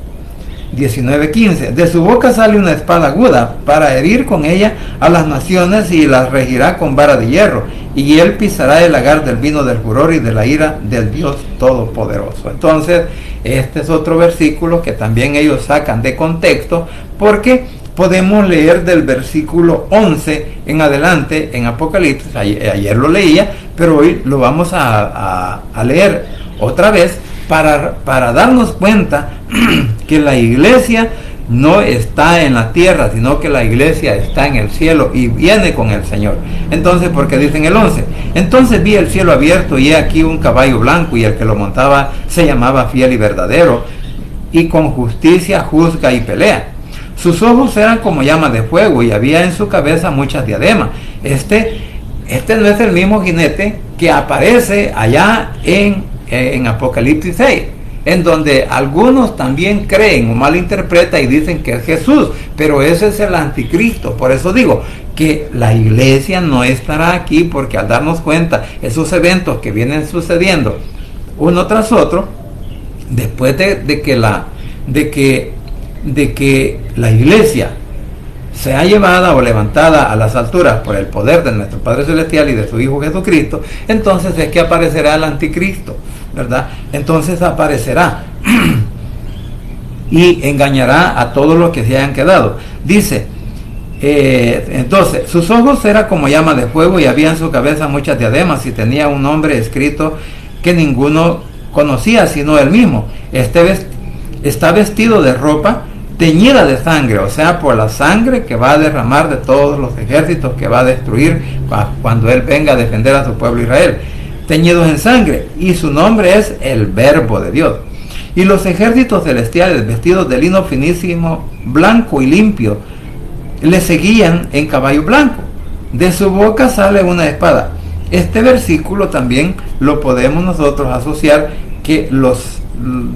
S1: 19:15. De su boca sale una espada aguda, para herir con ella a las naciones, y las regirá con vara de hierro, y él pisará el lagar del vino del furor y de la ira del Dios Todopoderoso. Entonces, este es otro versículo que también ellos sacan de contexto, porque podemos leer del versículo 11 en adelante en Apocalipsis. Ayer lo leía, pero hoy lo vamos a leer otra vez para darnos cuenta que la iglesia no está en la tierra, sino que la iglesia está en el cielo y viene con el Señor. Entonces, porque dice en el 11, entonces vi el cielo abierto y he aquí un caballo blanco, y el que lo montaba se llamaba Fiel y Verdadero, y con justicia juzga y pelea. Sus ojos eran como llamas de fuego, y había en su cabeza muchas diademas. Este no es el mismo jinete que aparece allá en Apocalipsis 6, en donde algunos también creen o malinterpretan y dicen que es Jesús, pero ese es el anticristo. Por eso digo que la iglesia no estará aquí, porque al darnos cuenta esos eventos que vienen sucediendo uno tras otro, después de que la iglesia sea llevada o levantada a las alturas por el poder de nuestro Padre Celestial y de su Hijo Jesucristo, entonces es que aparecerá el anticristo, ¿verdad? Entonces aparecerá y engañará a todos los que se hayan quedado. Dice, entonces, sus ojos eran como llama de fuego, y había en su cabeza muchas diademas, y tenía un nombre escrito que ninguno conocía sino él mismo. Está vestido de ropa teñida de sangre, o sea, por la sangre que va a derramar de todos los ejércitos que va a destruir cuando él venga a defender a su pueblo Israel, teñidos en sangre, y su nombre es el Verbo de Dios. Y los ejércitos celestiales, vestidos de lino finísimo, blanco y limpio, le seguían en caballo blanco. De su boca sale una espada. Este versículo también lo podemos nosotros asociar, que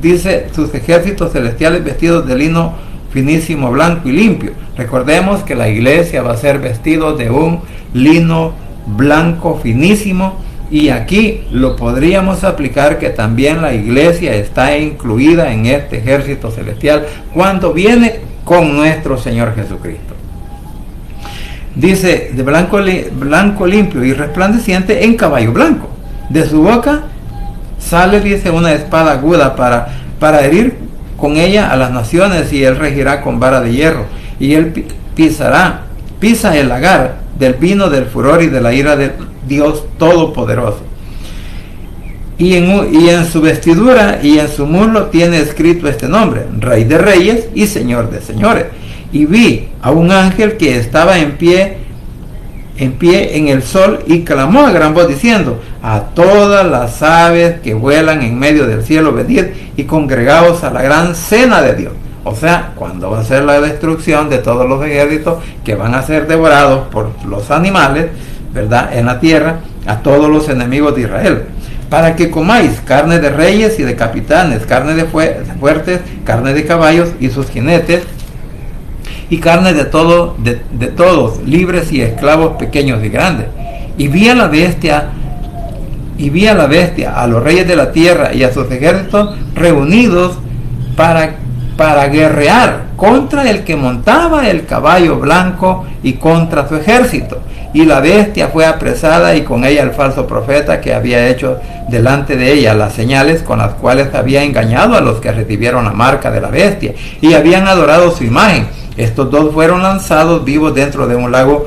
S1: dice sus ejércitos celestiales vestidos de lino finísimo, blanco y limpio. Recordemos que la iglesia va a ser vestido de un lino blanco finísimo, y aquí lo podríamos aplicar que también la iglesia está incluida en este ejército celestial cuando viene con nuestro Señor Jesucristo. Dice de blanco limpio y resplandeciente en caballo blanco. De su boca sale, dice, una espada aguda para herir con ella a las naciones, y él regirá con vara de hierro, y él pisa el lagar del vino del furor y de la ira de Dios Todopoderoso. Y en su vestidura y en su muslo tiene escrito este nombre: Rey de Reyes y Señor de Señores. Y vi a un ángel que estaba en pie en el sol, y clamó a gran voz diciendo: a todas las aves que vuelan en medio del cielo, venid y congregaos a la gran cena de Dios. O sea, cuando va a ser la destrucción de todos los ejércitos que van a ser devorados por los animales, ¿verdad?, en la tierra, a todos los enemigos de Israel, para que comáis carne de reyes y de capitanes, carne de fuertes, carne de caballos y sus jinetes, y carne de todos, libres y esclavos, pequeños y grandes. Y vi a la bestia, a los reyes de la tierra y a sus ejércitos reunidos para guerrear contra el que montaba el caballo blanco y contra su ejército. Y la bestia fue apresada, y con ella el falso profeta, que había hecho delante de ella las señales con las cuales había engañado a los que recibieron la marca de la bestia y habían adorado su imagen. Estos dos fueron lanzados vivos dentro de un lago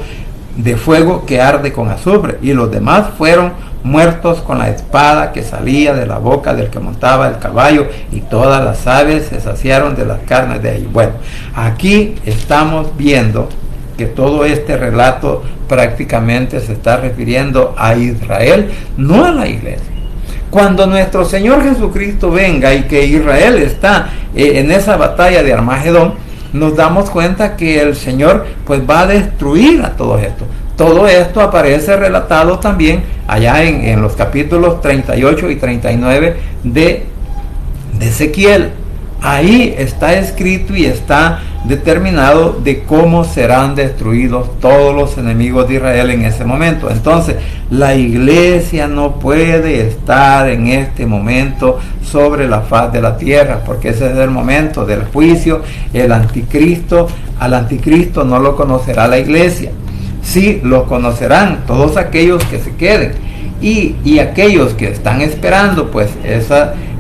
S1: de fuego que arde con azufre, y los demás fueron muertos con la espada que salía de la boca del que montaba el caballo, y todas las aves se saciaron de las carnes de ellos. Bueno, aquí estamos viendo que todo este relato prácticamente se está refiriendo a Israel, no a la iglesia. Cuando nuestro Señor Jesucristo venga y que Israel está en esa batalla de Armagedón, nos damos cuenta que el Señor pues va a destruir a todo esto. Todo esto aparece relatado también allá en los capítulos 38 y 39 de Ezequiel. Ahí está escrito y está determinado de cómo serán destruidos todos los enemigos de Israel en ese momento. Entonces, la iglesia no puede estar en este momento sobre la faz de la tierra, porque ese es el momento del juicio. El anticristo, al anticristo no lo conocerá la iglesia. Sí lo conocerán todos aquellos que se queden, y aquellos que están esperando pues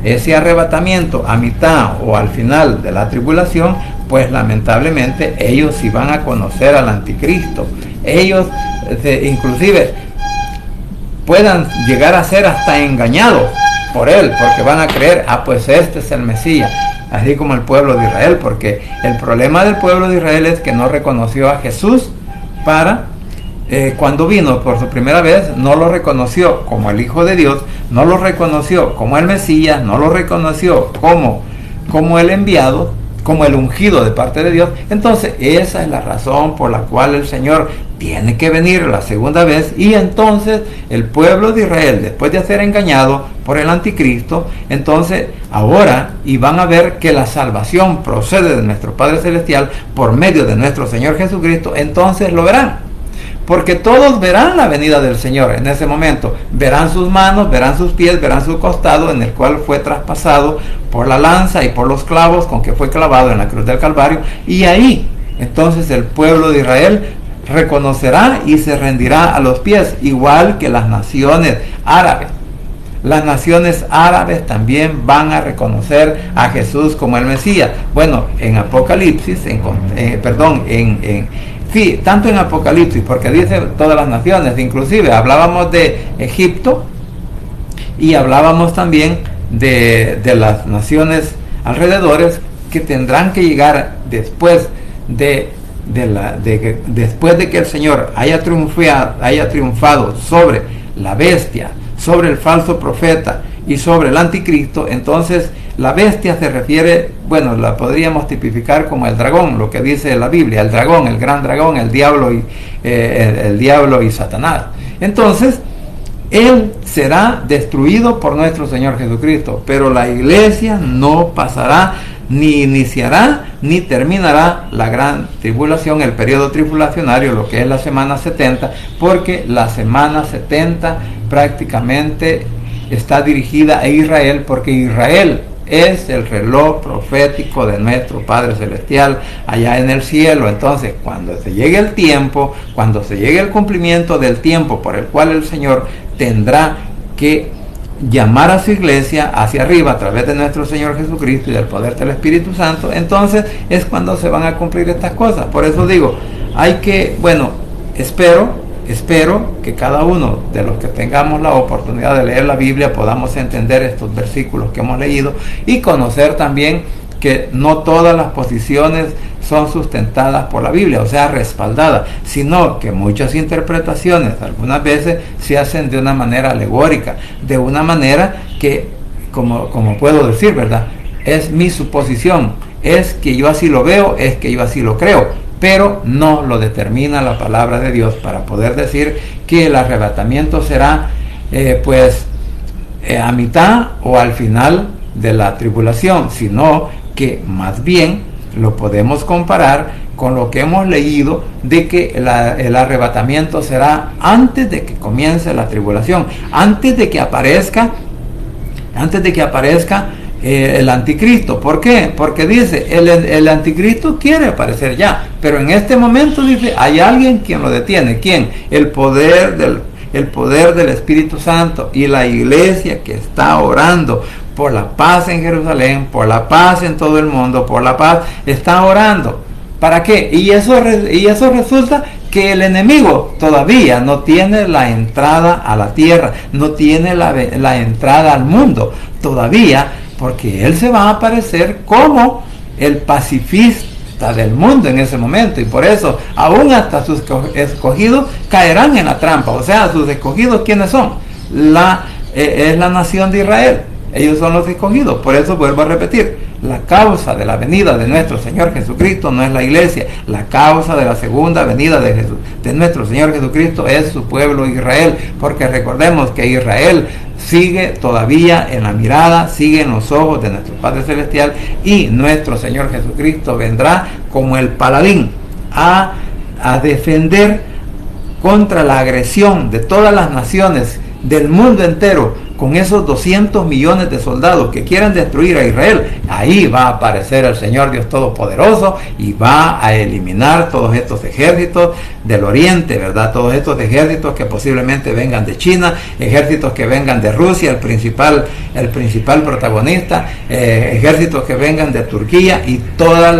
S1: ese arrebatamiento a mitad o al final de la tribulación, pues lamentablemente ellos sí van a conocer al anticristo. Ellos inclusive puedan llegar a ser hasta engañados por él, porque van a creer, pues este es el Mesías. así como el pueblo de Israel, porque el problema del pueblo de Israel es que no reconoció a Jesús cuando vino por su primera vez, no lo reconoció como el Hijo de Dios, no lo reconoció como el Mesías, no lo reconoció como el enviado, como el ungido de parte de Dios. Entonces esa es la razón por la cual el Señor tiene que venir la segunda vez, y entonces el pueblo de Israel, después de ser engañado por el anticristo, entonces ahora, y van a ver que la salvación procede de nuestro Padre Celestial por medio de nuestro Señor Jesucristo, entonces lo verán. Porque todos verán la venida del Señor en ese momento. Verán sus manos, verán sus pies, verán su costado, en el cual fue traspasado por la lanza y por los clavos con que fue clavado en la cruz del Calvario. Y ahí, entonces, el pueblo de Israel reconocerá y se rendirá a los pies, igual que las naciones árabes. Las naciones árabes también van a reconocer a Jesús como el Mesías. Bueno, en Apocalipsis, sí, tanto en Apocalipsis, porque dice todas las naciones, inclusive hablábamos de Egipto y hablábamos también de las naciones alrededores que tendrán que llegar después después de que el Señor haya triunfado sobre la bestia, sobre el falso profeta y sobre el anticristo. Entonces la bestia se refiere, bueno, la podríamos tipificar como el dragón, lo que dice la Biblia, el dragón, el gran dragón, el diablo y Satanás. Entonces él será destruido por nuestro Señor Jesucristo, pero la iglesia no pasará, ni iniciará, ni terminará la gran tribulación, el periodo tribulacionario, lo que es la semana 70, porque la semana 70 prácticamente está dirigida a Israel, porque Israel es el reloj profético de nuestro Padre Celestial allá en el cielo. Entonces, cuando se llegue el tiempo, cuando se llegue el cumplimiento del tiempo por el cual el Señor tendrá que llamar a su iglesia hacia arriba a través de nuestro Señor Jesucristo y del poder del Espíritu Santo, entonces es cuando se van a cumplir estas cosas. Por eso digo, espero que cada uno de los que tengamos la oportunidad de leer la Biblia podamos entender estos versículos que hemos leído y conocer también que no todas las posiciones son sustentadas por la Biblia, o sea, respaldadas, sino que muchas interpretaciones algunas veces se hacen de una manera alegórica, de una manera que, como puedo decir, ¿verdad? Es mi suposición, es que yo así lo veo, es que yo así lo creo, pero no lo determina la palabra de Dios para poder decir que el arrebatamiento será a mitad o al final de la tribulación, sino que más bien lo podemos comparar con lo que hemos leído de que el arrebatamiento será antes de que comience la tribulación, antes de que aparezca el anticristo. ¿Por qué? Porque dice, el anticristo quiere aparecer ya, pero en este momento dice, hay alguien quien lo detiene. ¿Quién? El poder del Espíritu Santo y la iglesia que está orando por la paz en Jerusalén, por la paz en todo el mundo, por la paz, está orando. ¿Para qué? Y eso resulta que el enemigo todavía no tiene la entrada a la tierra, no tiene la entrada al mundo todavía, porque él se va a aparecer como el pacifista del mundo en ese momento, y por eso aún hasta sus escogidos caerán en la trampa. O sea, sus escogidos, ¿quiénes son? Es la nación de Israel. Ellos son los escogidos. Por eso vuelvo a repetir, la causa de la venida de nuestro Señor Jesucristo no es la iglesia. La causa de la segunda venida de nuestro Señor Jesucristo es su pueblo Israel, porque recordemos que Israel sigue todavía en la mirada, sigue en los ojos de nuestro Padre Celestial, y nuestro Señor Jesucristo vendrá como el paladín a defender contra la agresión de todas las naciones del mundo entero, con esos 200 millones de soldados que quieran destruir a Israel. Ahí va a aparecer el Señor Dios Todopoderoso y va a eliminar todos estos ejércitos del oriente, ¿verdad? Todos estos ejércitos que posiblemente vengan de China, ejércitos que vengan de Rusia, el principal protagonista, ejércitos que vengan de Turquía, y todas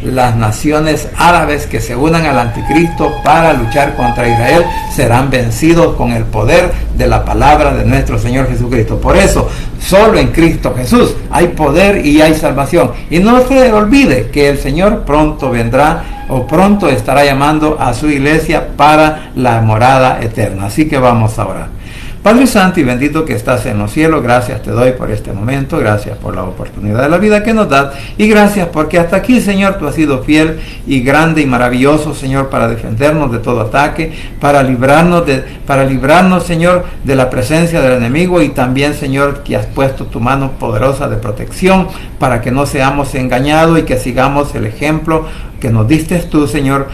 S1: las naciones árabes que se unan al anticristo para luchar contra Israel serán vencidos con el poder de la palabra de nuestro Señor Jesucristo. Por eso Solo en Cristo Jesús hay poder y hay salvación. Y no se olvide que el Señor pronto vendrá o pronto estará llamando a su iglesia para la morada eterna. Así que vamos a orar. Padre Santo y bendito que estás en los cielos, gracias te doy por este momento, gracias por la oportunidad de la vida que nos das y gracias porque hasta aquí, Señor, tú has sido fiel y grande y maravilloso, Señor, para defendernos de todo ataque, para librarnos, Señor, de la presencia del enemigo y también, Señor, que has puesto tu mano poderosa de protección para que no seamos engañados y que sigamos el ejemplo que nos diste tú, Señor,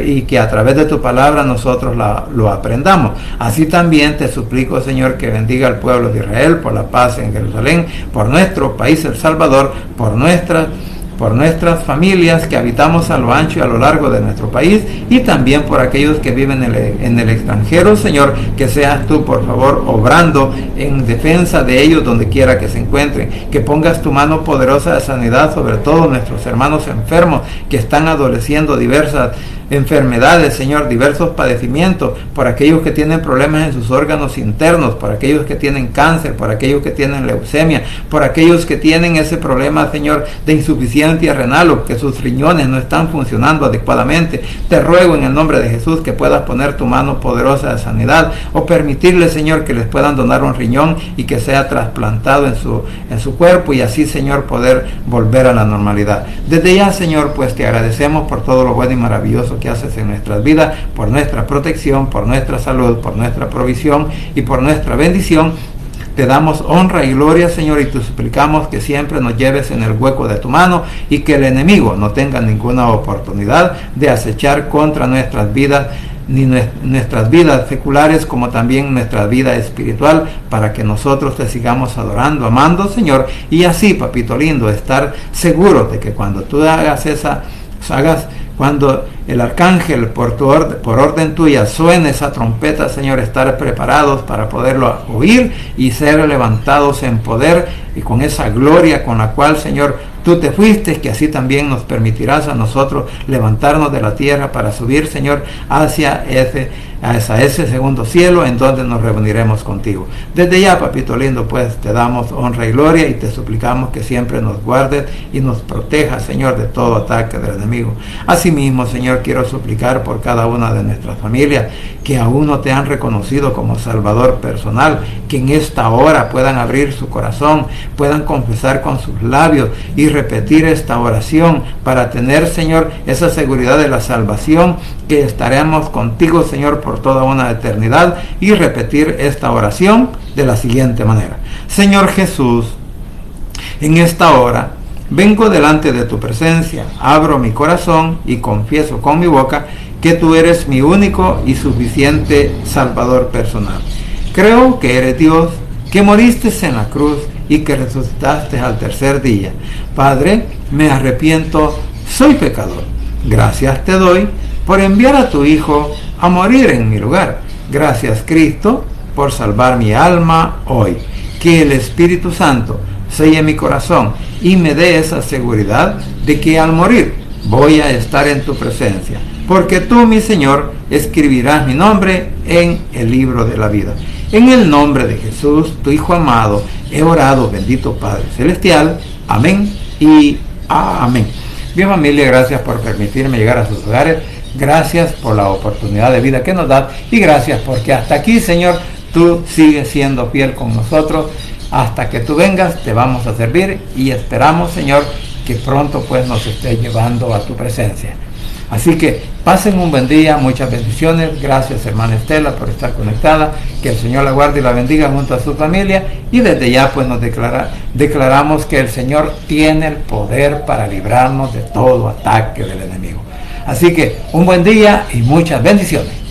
S1: y que a través de tu palabra nosotros lo aprendamos. Así también te suplico, Señor, que bendiga al pueblo de Israel por la paz en Jerusalén, por nuestro país, El Salvador, por nuestras familias que habitamos a lo ancho y a lo largo de nuestro país y también por aquellos que viven en el extranjero, Señor, que seas tú, por favor, obrando en defensa de ellos donde quiera que se encuentren, que pongas tu mano poderosa de sanidad sobre todos nuestros hermanos enfermos que están adoleciendo diversas enfermedades, Señor, diversos padecimientos, por aquellos que tienen problemas en sus órganos internos, por aquellos que tienen cáncer, por aquellos que tienen leucemia, por aquellos que tienen ese problema, Señor, de insuficiencia renal o que sus riñones no están funcionando adecuadamente. Te ruego en el nombre de Jesús que puedas poner tu mano poderosa de sanidad o permitirle, Señor, que les puedan donar un riñón y que sea trasplantado en su cuerpo y así, Señor, poder volver a la normalidad. Desde ya, Señor, pues te agradecemos por todo lo bueno y maravilloso que haces en nuestras vidas, por nuestra protección, por nuestra salud, por nuestra provisión y por nuestra bendición. Te damos honra y gloria, Señor, y te suplicamos que siempre nos lleves en el hueco de tu mano y que el enemigo no tenga ninguna oportunidad de acechar contra nuestras vidas, ni nuestras vidas seculares como también nuestra vida espiritual, para que nosotros te sigamos adorando, amando, Señor, y así, papito lindo, estar seguros de que cuando tú cuando el arcángel por orden tuya suene esa trompeta, Señor, estar preparados para poderlo oír y ser levantados en poder y con esa gloria con la cual, Señor, tú te fuiste, que así también nos permitirás a nosotros levantarnos de la tierra para subir, Señor, hacia ese segundo cielo en donde nos reuniremos contigo. Desde ya, papito lindo, pues te damos honra y gloria y te suplicamos que siempre nos guardes y nos protejas, Señor, de todo ataque del enemigo. Asimismo, Señor, quiero suplicar por cada una de nuestras familias que aún no te han reconocido como Salvador personal, que en esta hora puedan abrir su corazón, puedan confesar con sus labios y repetir esta oración para tener, Señor, esa seguridad de la salvación, que estaremos contigo, Señor, por toda una eternidad, y repetir esta oración de la siguiente manera: Señor Jesús, en esta hora vengo delante de tu presencia, abro mi corazón y confieso con mi boca que tú eres mi único y suficiente Salvador personal. Creo que eres Dios, que moriste en la cruz y que resucitaste al tercer día. Padre, me arrepiento, soy pecador. Gracias te doy por enviar a tu Hijo a morir en mi lugar. Gracias, Cristo, por salvar mi alma hoy. Que el Espíritu Santo selle mi corazón y me dé esa seguridad de que al morir voy a estar en tu presencia, porque tú, mi Señor, escribirás mi nombre en el libro de la vida. En el nombre de Jesús, tu Hijo amado, he orado, bendito Padre Celestial. Amén y amén. Bien, familia, gracias por permitirme llegar a sus hogares. Gracias por la oportunidad de vida que nos das y gracias porque hasta aquí, Señor, tú sigues siendo fiel con nosotros. Hasta que tú vengas te vamos a servir y esperamos, Señor, que pronto pues nos estés llevando a tu presencia. Así que pasen un buen día, muchas bendiciones. Gracias, hermana Estela, por estar conectada. Que el Señor la guarde y la bendiga junto a su familia. Y desde ya pues nos declaramos que el Señor tiene el poder para librarnos de todo ataque del enemigo. Así que un buen día y muchas bendiciones.